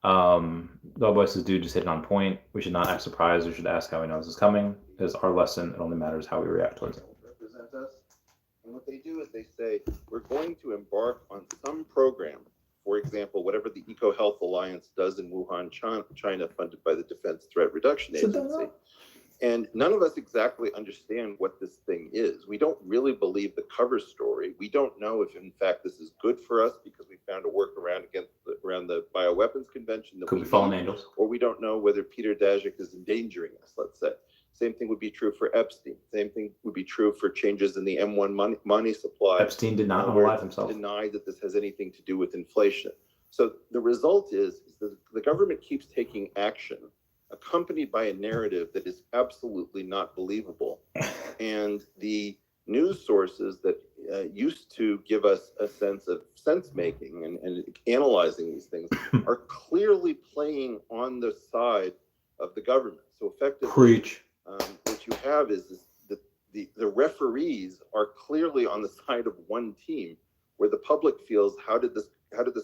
The boy says, dude, just hitting on point. We should not act surprised. We should ask how he knows it's coming. Is our lesson. It only matters how we react towards it. Represent us. And what what they do is they say, we're going to embark on some program. For example, whatever the EcoHealth Alliance does in Wuhan, China, funded by the Defense Threat Reduction Agency. And none of us exactly understand what this thing is. We don't really believe the cover story. We don't know if, in fact, this is good for us because we found a workaround around the bioweapons convention that Could be fallen angels. or we don't know whether Peter Daszak is endangering us, let's say. Same thing would be true for Epstein. Same thing would be true for changes in the M1 money supply. Epstein did not unalive himself. Denied that this has anything to do with inflation. So the result is that the government keeps taking action accompanied by a narrative that is absolutely not believable. And the news sources that used to give us a sense of sense-making and analyzing these things are clearly playing on the side of the government. So effectively, preach. What you have is that the referees are clearly on the side of one team, where the public feels, how did this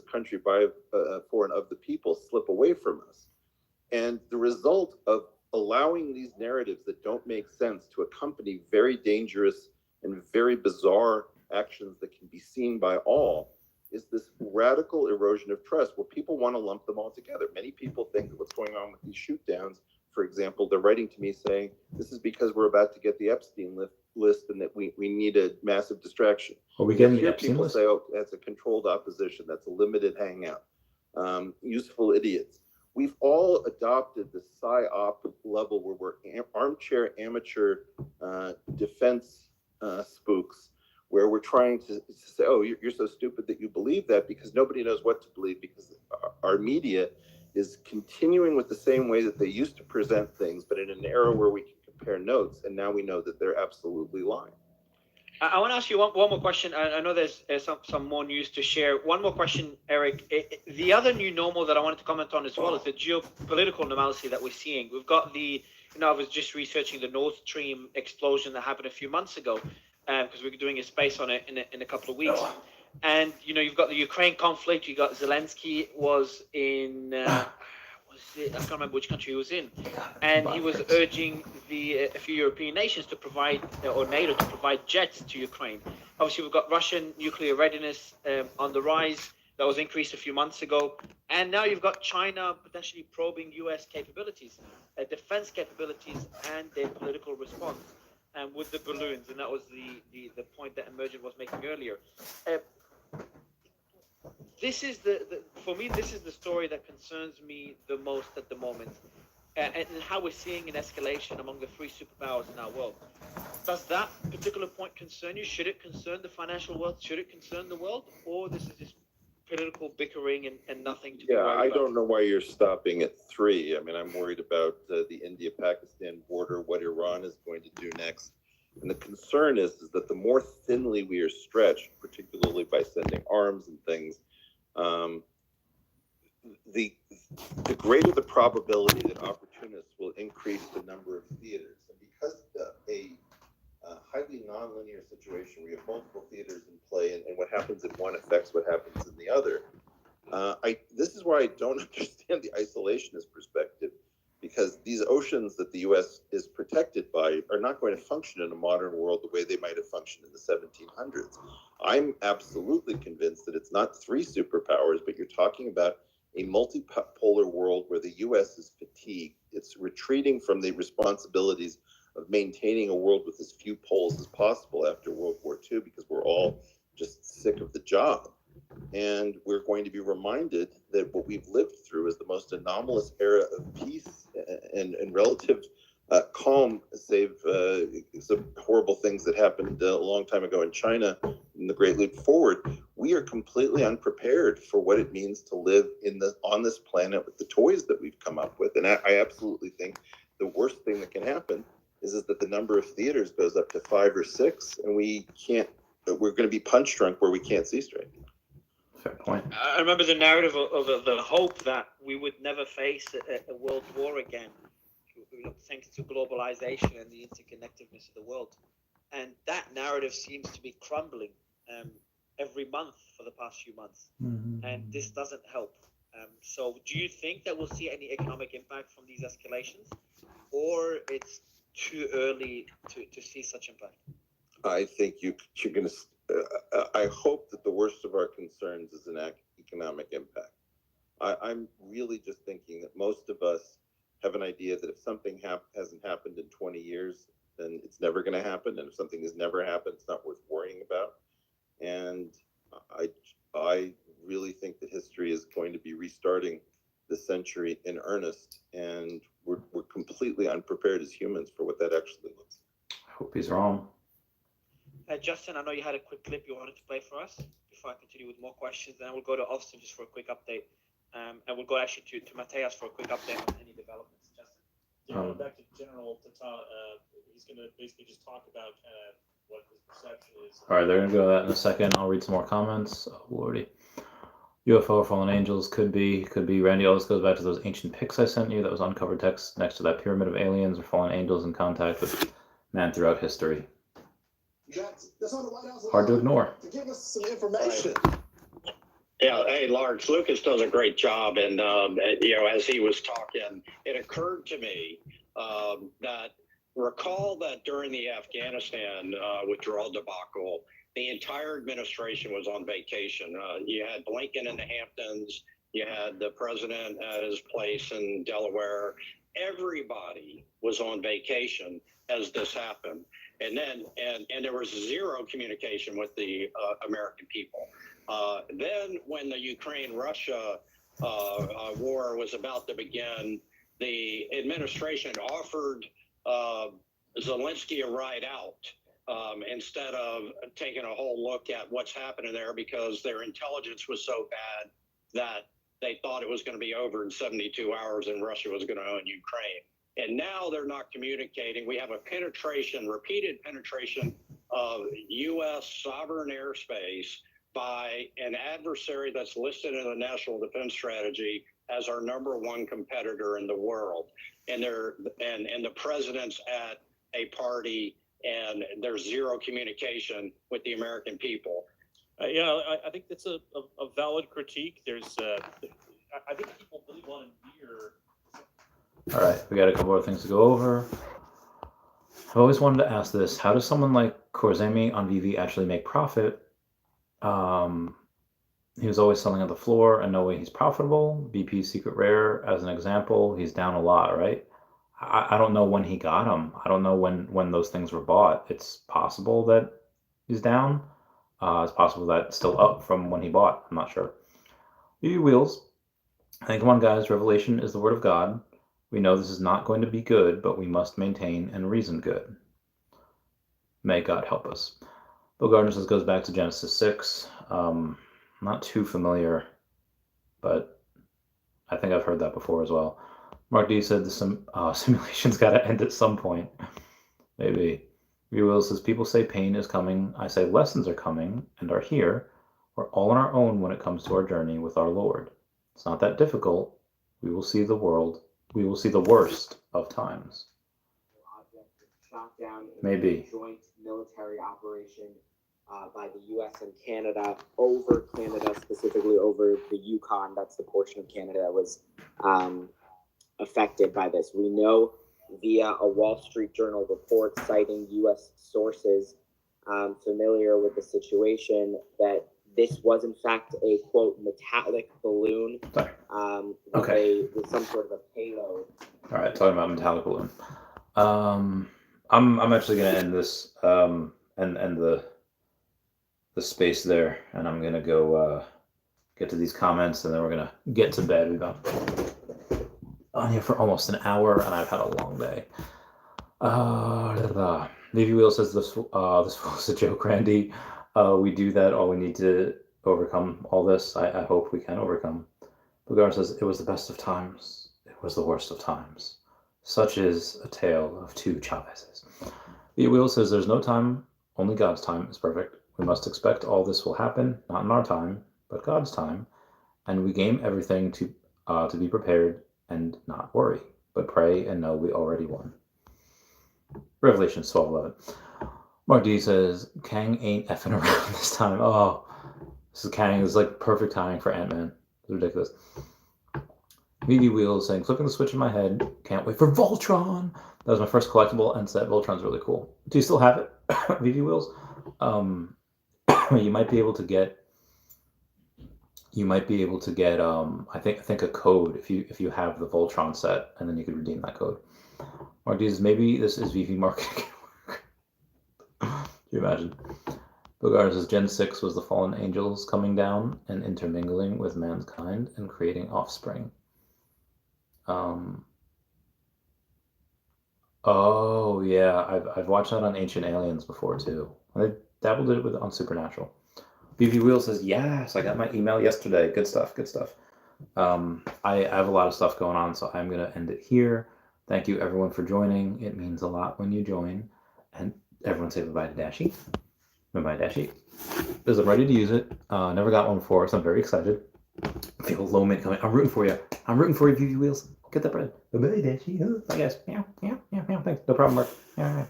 country for and of the people slip away from us? And the result of allowing these narratives that don't make sense to accompany very dangerous and very bizarre actions that can be seen by all is this radical erosion of trust, where people want to lump them all together. Many people think that what's going on with these shoot downs, for example, they're writing to me saying, this is because we're about to get the Epstein list and that we need a massive distraction. Are we getting the Here Epstein people list? say, oh, that's a controlled opposition. That's a limited hangout. Useful idiots. We've all adopted the PSYOP level where we're armchair amateur defense spooks, where we're trying to say, oh, you're so stupid that you believe that, because nobody knows what to believe, because our media is continuing with the same way that they used to present things, but in an era where we can compare notes, and now we know that they're absolutely lying. I want to ask you one more question. I know there's some more news to share. One more question, Eric. The other new normal that I wanted to comment on as well is the geopolitical normalcy that we're seeing. We've got I was just researching the Nord Stream explosion that happened a few months ago, because we're doing a space on it in a couple of weeks. And, you've got the Ukraine conflict. You got Zelensky was in... I can't remember which country he was in, and he was urging a few European nations to provide, or NATO to provide jets to Ukraine. Obviously, we've got Russian nuclear readiness on the rise. That was increased a few months ago, and now you've got China potentially probing U.S. capabilities, defense capabilities, and their political response, and with the balloons. And that was the point that Emergent was making earlier. This is for me, this is the story that concerns me the most at the moment, and how we're seeing an escalation among the three superpowers in our world. Does that particular point concern you? Should it concern the financial world? Should it concern the world? Or this is just political bickering and nothing to be worried about? I don't know why you're stopping at 3. I mean, I'm worried about the India-Pakistan border, what Iran is going to do next. And the concern is that the more thinly we are stretched, particularly by sending arms and things, the greater the probability that opportunists will increase the number of theaters. And because a highly nonlinear situation where you have multiple theaters in play, and what happens in one affects what happens in the other, this is why I don't understand the isolationist perspective, because these oceans that the U.S. is protected by are not going to function in a modern world the way they might have functioned in the 1700s. I'm absolutely convinced that it's not 3 superpowers, but you're talking about a multipolar world where the U.S. is fatigued. It's retreating from the responsibilities of maintaining a world with as few poles as possible after World War II, because we're all just sick of the job. And we're going to be reminded that what we've lived through is the most anomalous era of peace and relative calm, save some horrible things that happened a long time ago in China in the Great Leap Forward. We are completely unprepared for what it means to live on this planet with the toys that we've come up with. And I absolutely think the worst thing that can happen is that the number of theaters goes up to 5 or 6, and we're going to be punch drunk where we can't see straight. Fair point. I remember the narrative of the hope that we would never face a world war again, thanks to globalization and the interconnectedness of the world. And that narrative seems to be crumbling every month for the past few months. Mm-hmm. And this doesn't help. So do you think that we'll see any economic impact from these escalations, or it's too early to see such impact? I think you're going to. I hope that the worst of our concerns is an economic impact. I'm really just thinking that most of us have an idea that if something hasn't happened in 20 years, then it's never going to happen, and if something has never happened, it's not worth worrying about. And I really think that history is going to be restarting the century in earnest, and we're completely unprepared as humans for what that actually looks like. I hope he's wrong. Justin, I know you had a quick clip you wanted to play for us before I continue with more questions. Then we'll go to Austin just for a quick update. And we'll go actually to Mateus for a quick update on any developments. Justin? Yeah, going back to General Tata, he's going to basically just talk about what his perception is. All right, they're going to go to that in a second. I'll read some more comments. Oh, lordy. UFO or fallen angels could be. Randy, all this goes back to those ancient pics I sent you. That was uncovered text next to that pyramid of aliens or fallen angels in contact with man throughout history. That's on the White House. Hard to ignore. To give us some information. Yeah, hey, Lawrence, Lucas does a great job. And, as he was talking, it occurred to me that recall that during the Afghanistan withdrawal debacle, the entire administration was on vacation. You had Blinken in the Hamptons. You had the president at his place in Delaware. Everybody was on vacation as this happened. And then, and there was zero communication with the American people. Then when the Ukraine-Russia war was about to begin, the administration offered Zelensky a ride out instead of taking a whole look at what's happening there, because their intelligence was so bad that they thought it was going to be over in 72 hours and Russia was going to own Ukraine. And now they're not communicating. We have a repeated penetration of U.S. sovereign airspace by an adversary that's listed in the National Defense Strategy as our #1 competitor in the world. And the president's at a party, and there's zero communication with the American people. I think that's a valid critique. There's, I think people really want to hear. All right, we got a couple of things to go over. I've always wanted to ask this: how does someone like Korzemi on Veve actually make profit? He was always selling at the floor, and no way he's profitable. BP Secret Rare, as an example, he's down a lot, right? I don't know when he got them. I don't know when those things were bought. It's possible that he's down. It's possible that it's still up from when he bought. I'm not sure. Wheels. I think, come on, guys. Revelation is the word of God. We know this is not going to be good, but we must maintain and reason good. May God help us. Bill Gardner says goes back to Genesis 6. Not too familiar, but I think I've heard that before as well. Mark D said the simulation's got to end at some point. Maybe. Will says people say pain is coming. I say lessons are coming and are here. We're all on our own when it comes to our journey with our Lord. It's not that difficult. We will see the world. We will see the worst of times. Shot down in Maybe. A joint military operation by the U.S. and Canada over Canada, specifically over the Yukon. That's the portion of Canada that was affected by this. We know via a Wall Street Journal report citing U.S. sources familiar with the situation that this was in fact a quote metallic balloon with some sort of a payload. All right, talking about metallic balloon. I'm actually going to end this and the space there, and I'm going to go get to these comments, and then we're going to get to bed. We've been on here for almost an hour, and I've had a long day. Navy Wheel says this was a joke, Randy. We do that. All we need to overcome all this. I hope we can overcome. Bugar says it was the best of times. It was the worst of times. Such is a tale of two Chavezes. The Wheel says there's no time. Only God's time is perfect. We must expect all this will happen, not in our time, but God's time. And we game everything to be prepared and not worry, but pray and know we already won. Revelation 12:11. Mark D says, Kang ain't effing around this time. Oh, this is Kang. This is like perfect timing for Ant-Man. It's ridiculous. VV Wheels saying, flipping the switch in my head. Can't wait for Voltron. That was my first collectible and set. Voltron's really cool. Do you still have it? Veve Wheels, you might be able to get. I think a code if you have the Voltron set, and then you could redeem that code. Or maybe this is Veve marketing. Can you imagine? Bogart says Gen 6 was the fallen angels coming down and intermingling with mankind and creating offspring. Oh yeah, I've watched that on Ancient Aliens before too. I dabbled it with on Supernatural. Veve Wheel says yes, I got my email yesterday. Good stuff, good stuff. I have a lot of stuff going on, so I'm gonna end it here. Thank you everyone for joining. It means a lot when you join. And everyone say bye-bye to Dashie. Bye-bye, Dashie. Because I'm ready to use it. Never got one before, so I'm very excited. I feel low mid coming. I'm rooting for you. I'm rooting for you, Veve Wheels. Get that bread. Bye-bye, Dashie. Bye, guys. Meow, meow, meow, meow. Thanks. No problem, Mark. Meow, meow.